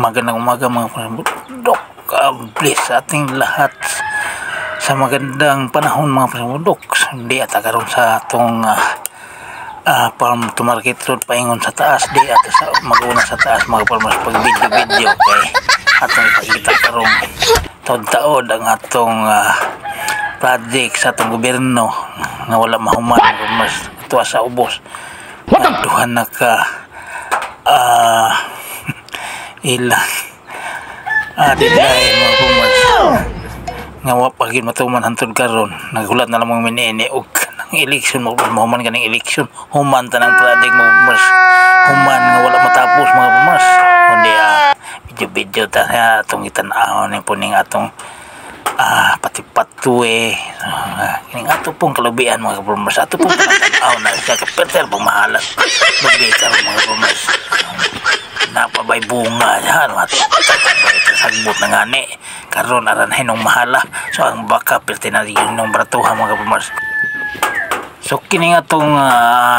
Magandang umaga mga prabudok. Bless sa ating lahat sa magandang panahon mga prabudok. Di ata karon sa atong farm to market road paingon sa taas. Di ata sa maguna sa taas mga farmers pag video kay atong ipakita karon taod-taod ang atong project sa atong gobyerno nga wala mahuman mga farmers tuwa sa ubos. Duhan na ka ilang dahil mga farmers nga wapagin matuman hantod karon naghulat na lamang minini og kanang eleksyon mahuman kanang eleksyon human tanang project mga farmers human nga wala matapos mga farmers kundi video ta atong itan-aw ni puning atong pati-patuwe kining ato pong kalubian mga farmers ato pong tan-aw na siya kaperter pamahalas lubi karon mga farmers napabay bunga yan sagbot na ngani karon aranhay nung mahala so ang baka pertinarigin nung bratuha mga farmers so kini nga itong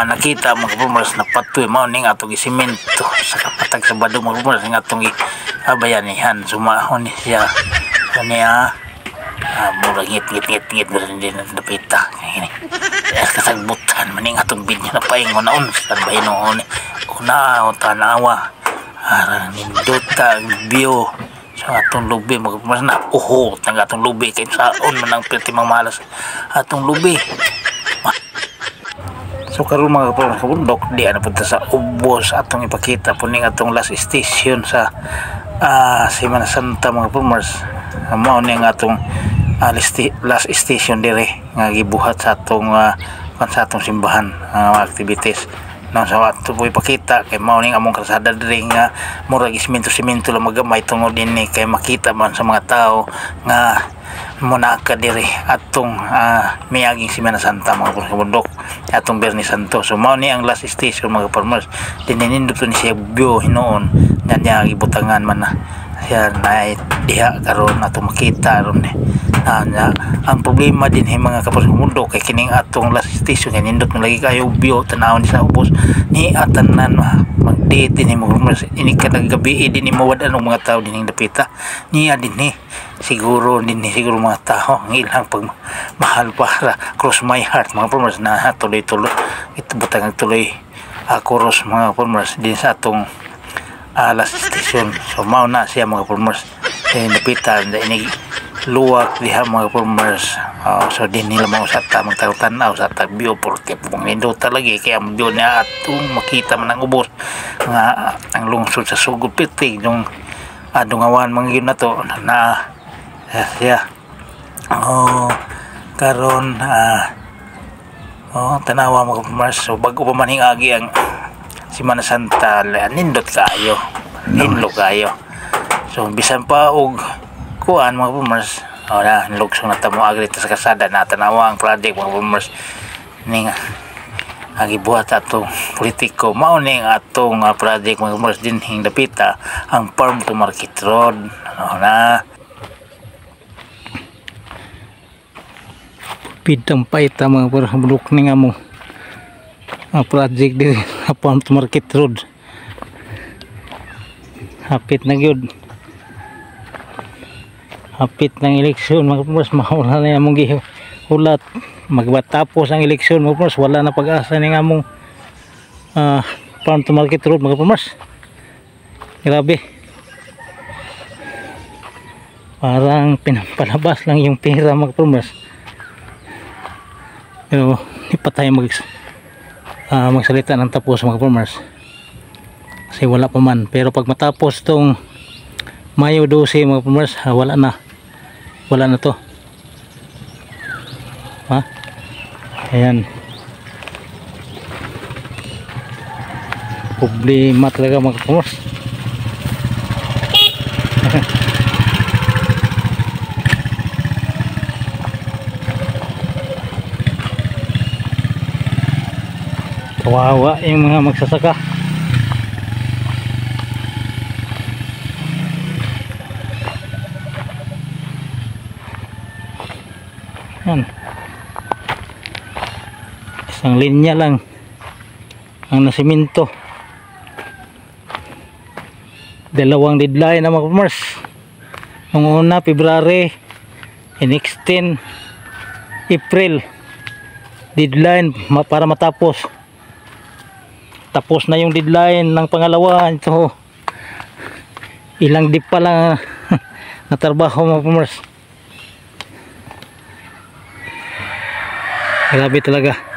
nakita mga farmers na patuloy mao ning atong isimento sa kapatag sa bado mga farmers nga itong bayanihan sumahon siya kaniya murag ngit meron din na napita kini kasagbutan maning atong binyo na paingon naon sa bahinon una o tanawa nindota bio sa atong lubi mas na uhot ng atong lubi kay saon man ang pertimang malas atong lubi so karon mga kabundok di ana punta sa ubos atong ipakita puning atong last station sa Semana Santa mga farmers mao ni ang atong last station dire nga gibuhat sa atong simbahan activities no sa ato po ipakita kay mao ning among kalsada diri nga murag simento lang magamay tungod dinhi kay makita man sa mga tao nga monaka diri atong miaging Semana Santa mga kabundok atong Biyernes Santo so mao ni ang last station mga farmers dininindot ni siya bio hinoon nya gibutangan man na siya na diha karon ato makita ron ang problema din mga kapasumundo kay kining atong last station kay nindot mo lagi kayo bio tanawon sa ubos ni atanan magdate din mo ini kadag gabi din mo wadan og mga tao dining dapita niya din siguro mga tao ang ilang pag mahal para cross my heart mga farmers na tuloy-tuloy ito butang tuloy chorus mga farmers din sa atong last station so mao na siya mga farmers napitan ini luwak diha mga farmers so din nila mao sa tamang tanaw sa tagbiyo porque kung nindo talaga kaya ang biyo na atong makita man ang ubos nga ang lungsod sa sugod pitig yung dungawan mga yun na to na siya karon tanawa mga farmers so bago pa man hingagi ang Semana Santa nindot kayo hinlo kayo so bisan pa og kuan mga farmers na lugsong na tamo agri sa kasada na tanawa ang project mga farmers ning gibuhat atong politiko mao ning atong project mga farmers din hing dapita ang farm to market road na pidang paita mga farmers ning among project din farm to market road hapit na gyud hapit ng eleksyon mga farmers mawala na among gihulat magbatapos ang eleksyon mga farmers wala na pag-asa ning among farm to market road mga farmers grabe parang pinapalabas lang yung pera mga farmers pero di pa tayo magsalita ng tapos mga farmers kasi wala pa man pero pag matapos tong Mayo 12 mga farmers wala na to ayan problema talaga mga farmers kawawa yung mga magsasaka yan isang linya lang ang nasiminto Dalawang deadline na mga farmers. Ang una February, next 10 April deadline para matapos. Tapos na yung deadline ng pangalawa. Ito ilang dip pa lang na trabaho mga farmers. Grabe talaga.